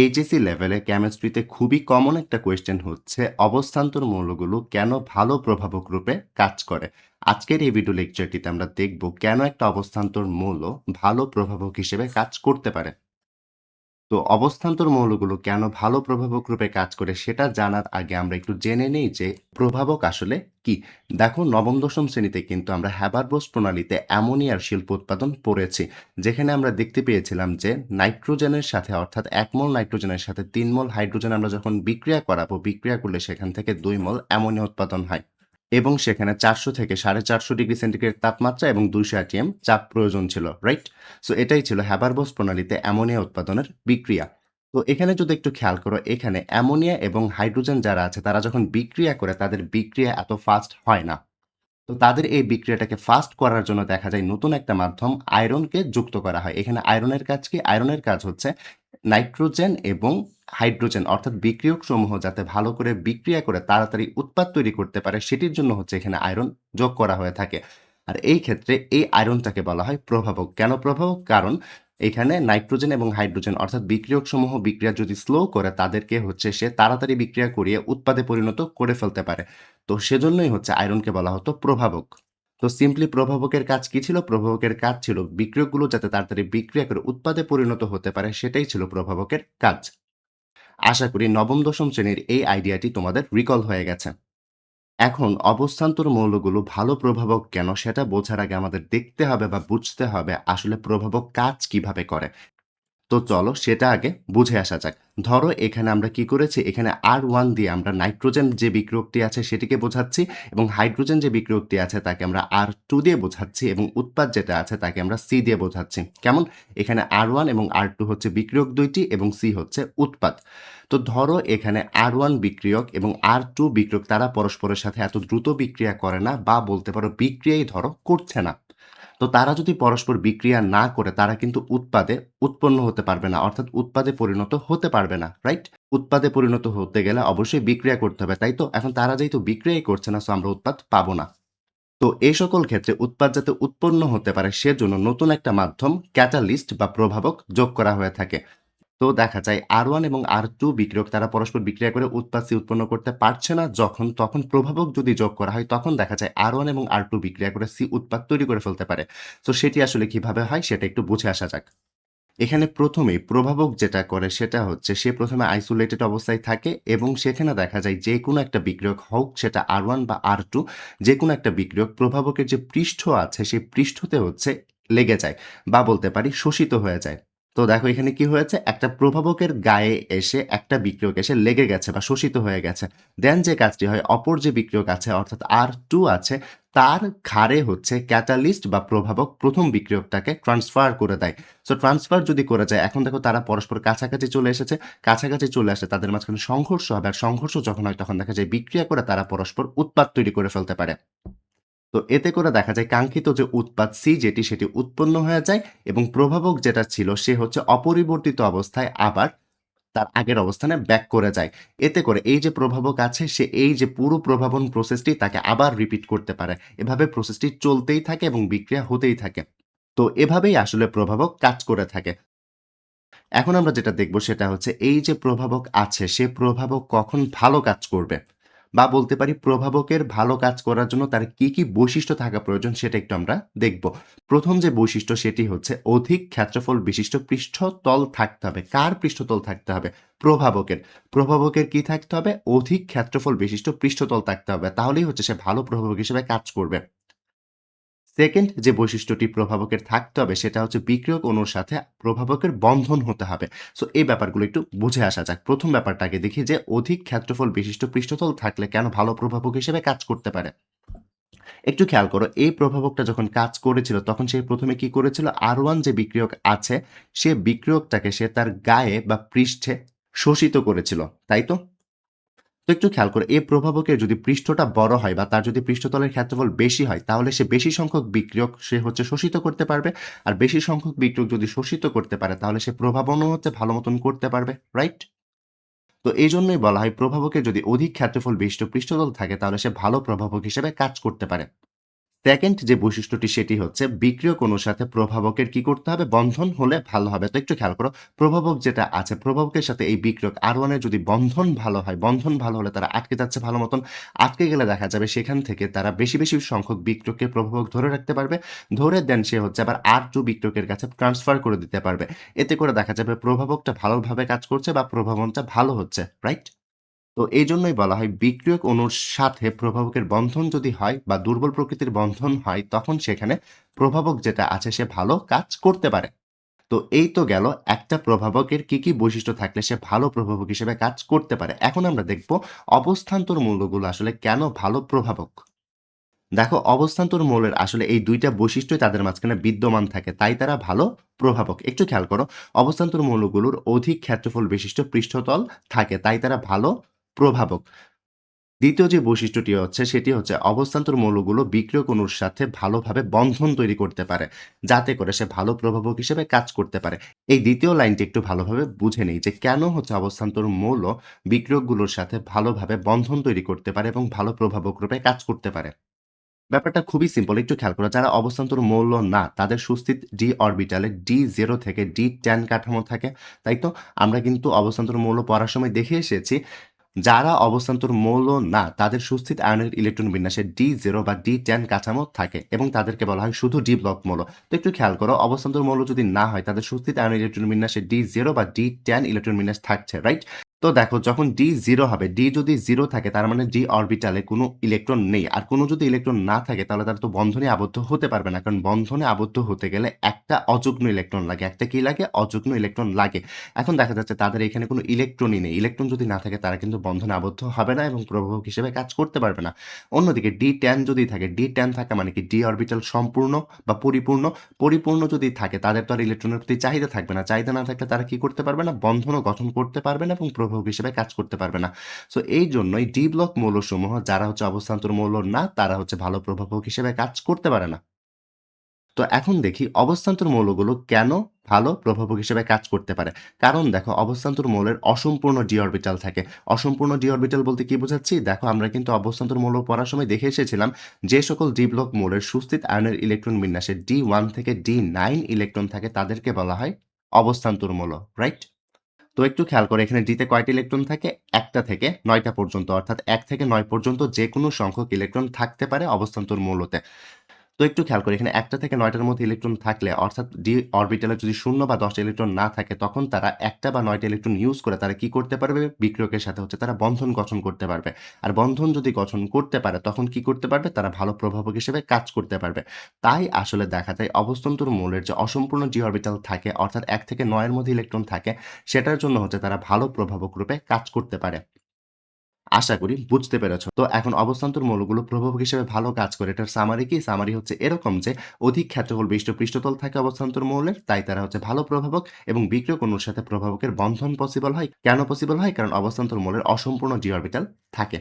HSC লেভেলে কেমিস্ট্রিতে খুবই common একটা কোয়েশ্চেন হচ্ছে অবস্থান্তর মৌলগুলো কেন ভালো প্রভাবক রূপে কাজ করে। আজকের এই ভিডিও লেকচারটিতে আমরা দেখব কেন একটা অবস্থান্তর মৌল ভালো প্রভাবক হিসেবে কাজ করতে পারে। তো অবস্থান্তর মৌলগুলো কেন ভালো প্রভাবক রূপে কাজ করে সেটা জানার আগে আমরা একটু জেনে নেই যে প্রভাবক আসলে কি। দেখো, নবম দশম শ্রেণীতে কিন্তু আমরা হ্যাবারবোস প্রণালীতে অ্যামোনিয়ার শিল্প উৎপাদন পড়েছি, যেখানে আমরা দেখতে পেয়েছিলাম যে নাইট্রোজেনের সাথে অর্থাৎ 1 মোল নাইট্রোজেনের সাথে 3 মোল হাইড্রোজেন আমরা যখন বিক্রিয়া করাবো, বিক্রিয়া করলে সেখান থেকে 2 মোল অ্যামোনিয়া উৎপাদন হয় এবং সেখানে 400 থেকে 450 ডিগ্রি সেন্টিগ্রেড তাপমাত্রা এবং 200 অ্যাটিএম চাপ প্রয়োজন ছিল, রাইট? সো এটাই ছিল হ্যাবারবোস প্রণালীতে অ্যামোনিয়া উৎপাদনের বিক্রিয়া। তো এখানে যদি একটু খেয়াল করো, এখানে অ্যামোনিয়া এবং হাইড্রোজেন যারা আছে তারা যখন বিক্রিয়া করে তাদের বিক্রিয়া এত ফাস্ট হয় না। তো তাদের এই বিক্রিয়াটাকে ফাস্ট করার জন্য দেখা যায় নতুন একটা মাধ্যম আয়রনকে যুক্ত করা হয়। এখানে আয়রনের কাজ কি? আয়রনের কাজ হচ্ছে নাইট্রোজেন এবং হাইড্রোজেন অর্থাৎ বিক্রিয়ক সমূহ যাতে ভালো করে বিক্রিয়া করে তাড়াতাড়ি উৎপাদ তৈরি করতে পারে, সেটির জন্য হচ্ছে এখানে আয়রন যোগ করা হয়ে থাকে। আর এই ক্ষেত্রে এই আয়রনটাকে বলা হয় প্রভাবক। কেন প্রভাবক? কারণ এখানে নাইট্রোজেন এবং হাইড্রোজেন অর্থাৎ বিক্রিয়ক সমূহ বিক্রিয়া যদি স্লো করে, তাদেরকে হচ্ছে সে তাড়াতাড়ি বিক্রিয়া করিয়ে উৎপাদে পরিণত করে ফেলতে পারে। তো সেজন্যই হচ্ছে আয়রনকে বলা হতো প্রভাবক। তো সিম্পলি প্রভাবকের কাজ কি ছিল? প্রভাবকের কাজ ছিল বিক্রিয়কগুলো যাতে তাড়াতাড়ি বিক্রিয়া করে উৎপাদে পরিণত হতে পারে, সেটাই ছিল প্রভাবকের কাজ। আশা করি নবম দশম শ্রেণীর এই আইডিয়াটি তোমাদের রিকল হয়ে গেছে। এখন অবস্থান্তর মৌলগুলো ভালো প্রভাবক কেন সেটা বোঝার আগে আমাদের দেখতে হবে বা বুঝতে হবে আসলে প্রভাবক কাজ কিভাবে করে। তো চলো সেটা আগে বুঝে আসা যাক। ধরো এখানে আমরা কি করেছি? এখানে R1 দিয়ে আমরা নাইট্রোজেন যে বিক্রিয়কটি আছে সেটিকে বোঝাচ্ছি এবং হাইড্রোজেন যে বিক্রিয়কটি আছে তাকে আমরা R2 দিয়ে বোঝাচ্ছি এবং উৎপাদ যেটা আছে তাকে আমরা C দিয়ে বোঝাচ্ছি। কেমন? এখানে R1 এবং R2 হচ্ছে বিক্রিয়ক ২ টি এবং C হচ্ছে উৎপাদ। তো ধরো এখানে R1 বিক্রিয়ক এবং R2 বিক্রিয়ক তারা পরস্পরের সাথে এত দ্রুত বিক্রিয়া করে না, বা বলতে পারো বিক্রিয়াই ধরো করছে না। তো তারা যদি পরস্পর বিক্রিয়া না করে তারা কিন্তু উৎপাদে উৎপন্ন হতে পারবে না, অর্থাৎ উৎপাদে পরিণত হতে পারবে না, রাইট? উৎপাদে পরিণত হতে গেলে অবশ্যই বিক্রিয়া করতে হবে, তাই তো? এখন তারা যেহেতু বিক্রিয়াই করছে না, সো আমরা উৎপাদ পাবো না। তো এই সকল ক্ষেত্রে উৎপাদ যাতে উৎপন্ন হতে পারে সেজন্য নতুন একটা মাধ্যম ক্যাটালিস্ট বা প্রভাবক যোগ করা হয়ে থাকে। তো দেখা যায় R1 এবং R2 বিক্রিয়ক তারা পরস্পর বিক্রিয়া করে উৎপাদ C উৎপন্ন করতে পারছে না যখন, তখন প্রভাবক যদি যোগ করা হয় তখন দেখা যায় R1 এবং R2 বিক্রিয়া করে C উৎপাদ তৈরি করে ফেলতে পারে। তো সেটি আসলে কিভাবে হয় সেটা একটু বুঝে আসা যাক। এখানে প্রথমেই প্রভাবক যেটা করে সেটা হচ্ছে সে প্রথমে আইসোলেটেড অবস্থায় থাকে এবং সেখানে দেখা যায় যে কোনো একটা বিক্রিয়ক হোক সেটা R1 বা R2, যে কোনো একটা বিক্রিয়ক প্রভাবকের যে পৃষ্ঠ আছে সেই পৃষ্ঠতে হচ্ছে লেগে যায়, বা বলতে পারি শোষিত হয়ে যায়। তো দেখো এখানে কি হয়েছে? একটা প্রভাবকের গায়ে এসে একটা বিক্রিয়ক এসে লেগে গেছে বা শোষিত হয়ে গেছে। দেন যে কাজটি হয়, অপর যে বিক্রিয়ক আছে অর্থাৎ R2 আছে, তার ঘাড়ে হচ্ছে ক্যাটালিস্ট বা প্রভাবক প্রথম বিক্রিয়কটাকে ট্রান্সফার করে দেয়। সো ট্রান্সফার যদি করে যায়, এখন দেখো তারা পরস্পর কাছাকাছি চলে এসেছে। কাছাকাছি চলে আসলে তাদের মাঝখানে সংঘর্ষ হবে। আর সংঘর্ষ যখন হয় তখন দেখা যায় বিক্রিয়া করে তারা পরস্পর উৎপাদ তৈরি করে ফেলতে পারে। তো এতে করে দেখা যায় কাঙ্ক্ষিত যে উৎপাদ C যেটি সেটি উৎপন্ন হয়ে যায় এবং প্রভাবক যেটা ছিল সে হচ্ছে অপরিবর্তিত অবস্থায় আবার তার আগের অবস্থানে ব্যাক করে যায়। এতে করে এই যে প্রভাবক আছে সে এই যে পুরো প্রভাবন প্রসেসটি তাকে আবার রিপিট করতে পারে। এভাবে প্রসেসটি চলতেই থাকে এবং বিক্রিয়া হতেই থাকে। তো এভাবেই আসলে প্রভাবক কাজ করে থাকে। এখন আমরা যেটা দেখব সেটা হচ্ছে এই যে প্রভাবক আছে সে প্রভাবক কখন ভালো কাজ করবে, বা বলতে পারি প্রভাবকের ভালো কাজ করার জন্য তার কি কি বৈশিষ্ট্য থাকা প্রয়োজন সেটা একটু আমরা দেখব। প্রথম যে বৈশিষ্ট্য সেটি হচ্ছে অধিক ক্ষেত্রফল বিশিষ্ট পৃষ্ঠতল থাকতে হবে। কার পৃষ্ঠতল থাকতে হবে? প্রভাবকের। প্রভাবকের কি থাকতে হবে? অধিক ক্ষেত্রফল বিশিষ্ট পৃষ্ঠতল থাকতে হবে, তাহলেই হচ্ছে সে ভালো প্রভাবক হিসেবে কাজ করবে। সেকেন্ড যে বৈশিষ্ট্যটি প্রভাবকের থাকতে হবে সেটা হচ্ছে বিক্রিয়ক অণুর সাথে প্রভাবকের বন্ধন হতে হবে। সো এই ব্যাপারগুলো একটু বুঝে আসা যাক। প্রথম ব্যাপারটাকে দেখি যে অধিক ক্ষেত্রফল বিশিষ্ট পৃষ্ঠতল থাকলে কেন ভালো প্রভাবক হিসেবে কাজ করতে পারে। একটু খেয়াল করো, এই প্রভাবকটা যখন কাজ করেছিল তখন সে প্রথমে কি করেছিল? R1 যে বিক্রিয়ক আছে সে বিক্রিয়কটাকে সে তার গায়ে বা পৃষ্ঠে শোষিত করেছিল, তাই তো? তো একটু খেয়াল করো, এই প্রভাবকের যদি পৃষ্ঠটা বড় হয় বা তার যদি পৃষ্ঠতলের ক্ষেত্রফল বেশি হয় তাহলে সে বেশি সংখ্যক বিক্রিয়ক সে হচ্ছে শোষিত করতে পারবে। আর বেশি সংখ্যক বিক্রিয়ক যদি শোষিত করতে পারে তাহলে সে প্রভাবনও হচ্ছে ভালো মতন করতে পারবে, রাইট? তো এই জন্যই বলা হয় প্রভাবকের যদি অধিক ক্ষেত্রফল বিশিষ্ট পৃষ্ঠতল থাকে তাহলে সে ভালো প্রভাবক হিসেবে কাজ করতে পারে। সেকেন্ড যে বৈশিষ্ট্যটি সেটি হচ্ছে বিক্রিয়ক অণুর সাথে প্রভাবকের কি করতে হবে? বন্ধন হলে ভালো হবে। তো একটু খেয়াল করো। প্রভাবক যেটা আছে, প্রভাবকের সাথে এই বিক্রিয়ক R1 এর যদি বন্ধন ভালো হয়, বন্ধন ভালো হলে তারা আটকে যাচ্ছে ভালো মতন। আটকে গেলে দেখা যাবে সেখান থেকে তারা বেশি সংখ্যক বিক্রিয়ককে প্রভাবক ধরে রাখতে পারবে। ধরে দেন সে হচ্ছে আবার R2 বিক্রিয়কের কাছে ট্রান্সফার করে দিতে পারবে। এতে করে দেখা যাবে প্রভাবকটা ভালোভাবে কাজ করছে বা প্রভাবনটা ভালো হচ্ছে। রাইট? তো এইজন্যই বলা হয় বিক্রিয়ক অণুর সাথে প্রভাবকের বন্ধন যদি হয় বা দুর্বল প্রকৃতির বন্ধন হয়, তখন সেখানে প্রভাবক যেটা আছে সে ভালো কাজ করতে পারে। তো এই তো গেল একটা প্রভাবকের কি বৈশিষ্ট্য থাকলে সে ভালো প্রভাবক হিসেবে কাজ করতে পারে। এখন আমরা দেখব অবস্থান্তর মৌলগুলো আসলে কেন ভালো প্রভাবক? দেখো, অবস্থান্তর মৌলের আসলে এই ২ টা বৈশিষ্ট্যই তাদের মাঝখানে বিদ্যমান থাকে। তাই তারা ভালো প্রভাবক। একটু খেয়াল করো, অবস্থান্তর মৌলগুলোর অধিক ক্ষেত্রফল বিশিষ্ট পৃষ্ঠতল থাকে। তাই তারা ভালো প্রভাবক। দ্বিতীয় যে বৈশিষ্ট্যটি হচ্ছে সেটি হচ্ছে অবস্থান্তর মৌলগুলো বিক্রিয়ক অণুর সাথে ভালোভাবে বন্ধন তৈরি করতে পারে, যাতে করে সে ভালো প্রভাবক হিসেবে কাজ করতে পারে। এই দ্বিতীয় লাইনটি একটু ভালোভাবে বুঝে নেই যে কেন হচ্ছে অবস্থান্তর মৌল বিক্রিয়কগুলোর সাথে ভালোভাবে বন্ধন তৈরি করতে পারে এবং ভালো প্রভাবক রূপে কাজ করতে পারে। ব্যাপারটা খুবই সিম্পল। একটু খেয়াল করো। যারা অবস্থান্তর মৌল না, তাদের সুস্থিত d অরবিটালে D0 থেকে D10 কাঠামো থাকে। তাই তো? আমরা কিন্তু অবস্থান্তর মৌল পড়ার সময় দেখে এসেছি, যারা অবস্থান্তর মৌল না, তাদের সুস্থিত আয়নের ইলেকট্রন বিন্যাসে D0 বা D10 কাঠামো থাকে এবং তাদেরকে বলা হয় শুধু ডি ব্লক মৌল। তো একটু খেয়াল করো, অবস্থান্তর মৌল যদি না হয়, তাদের সুস্থিত আয়নের ইলেকট্রন বিন্যাসে D0 বা D10 ইলেকট্রন বিন্যাস থাকছে, রাইট? তো দেখো, যখন D0 হবে, D যদি 0 থাকে তার মানে d অরবিটালে কোনো ইলেকট্রন নেই। আর কোনো যদি ইলেকট্রন না থাকে তাহলে তারা তো বন্ধনে আবদ্ধ হতে পারবে না। কারণ বন্ধনে আবদ্ধ হতে গেলে একটা অযুগ্ম ইলেকট্রন লাগে। একটা কি লাগে? অযুগ্ম ইলেকট্রন লাগে। এখন দেখা যাচ্ছে তাদের এখানে কোনো ইলেকট্রনই নেই। ইলেকট্রন যদি না থাকে তারা কিন্তু বন্ধনে আবদ্ধ হবে না এবং প্রভাবক হিসেবে কাজ করতে পারবে না। অন্যদিকে D10 যদি থাকে, D10 থাকা মানে কি? d অরবিটাল সম্পূর্ণ বা পরিপূর্ণ। পরিপূর্ণ যদি থাকে তাদের তো আর ইলেকট্রনের প্রতি চাহিদা থাকবে না। চাহিদা না থাকলে তারা কি করতে পারবে না? বন্ধনও গঠন করতে পারবে না এবং প্রভাবক হিসেবে কাজ করতে পারবে না। সো এইজন্যই ডি ব্লক মৌলসমূহ যারা হচ্ছে অবস্থান্তর মৌল না, তারা হচ্ছে ভালো প্রভাবক হিসেবে কাজ করতে পারে না। তো এখন দেখি অবস্থান্তর মৌলগুলো কেন ভালো প্রভাবক হিসেবে কাজ করতে পারে। কারণ দেখো, অবস্থান্তর মৌলের অসম্পূর্ণ ডি অরবিটাল থাকে। অসম্পূর্ণ ডি অরবিটাল বলতে কি বোঝাচ্ছি? দেখো, আমরা কিন্তু অবস্থান্তর মৌল পড়ার সময় দেখে এসেছিলাম যে সকল ডি ব্লক মৌলের সুস্থিত আয়নের ইলেকট্রন বিন্যাসে D1 থেকে D9 ইলেকট্রন থাকে তাদেরকে বলা হয় অবস্থান্তর মৌল, রাইট? তো একটু খেয়াল করো, এখানে D তে কয়টা ইলেকট্রন থাকে? ১ টা থেকে ৯ টা পর্যন্ত, অর্থাৎ ১ থেকে ৯ পর্যন্ত যেকোনো সংখ্যক ইলেকট্রন থাকতে পারে অবস্থান্তর মৌলতে। তো একটু খেয়াল করি, এখানে ১ টা থেকে ৯ টার মধ্যে ইলেকট্রন থাকলে, অর্থাৎ ডি অরবিটালে যদি ০ বা ১০ টা ইলেকট্রন না থাকে, তখন তারা ১ টা বা ৯ টা ইলেকট্রন ইউজ করে তারা কি করতে পারবে? বিক্রিয়কের সাথে হচ্ছে তারা বন্ধন গঠন করতে পারবে। আর বন্ধন যদি গঠন করতে পারে, তখন কি করতে পারবে? তারা ভালো প্রভাবক হিসেবে কাজ করতে পারবে। তাই আসলে দেখা যায় অবস্থান্তর মৌলের যে অসম্পূর্ণ ডি অরবিটাল থাকে, অর্থাৎ ১ থেকে ৯ এর মধ্যে ইলেকট্রন থাকে, সেটার জন্য হচ্ছে তারা ভালো প্রভাবক রূপে কাজ করতে পারে। আশা করি বুঝতে পেরেছ। তো এখন অবস্থান্তর মৌলগুলো প্রভাবক হিসেবে ভালো কাজ করে। এটার সামারি কি? সামারি হচ্ছে এরকম যে অধিক ক্ষেত্রফল বিশিষ্ট পৃষ্ঠতল থাকে অবস্থান্তর মৌলের, তাই তারা হচ্ছে ভালো প্রভাবক এবং বিক্রিয়ক অণুর সাথে প্রভাবকের বন্ধন পসিবল হয়। কেন পসিবল হয়? কারণ অবস্থান্তর মৌলের অসম্পূর্ণ ডি অরবিটাল থাকে।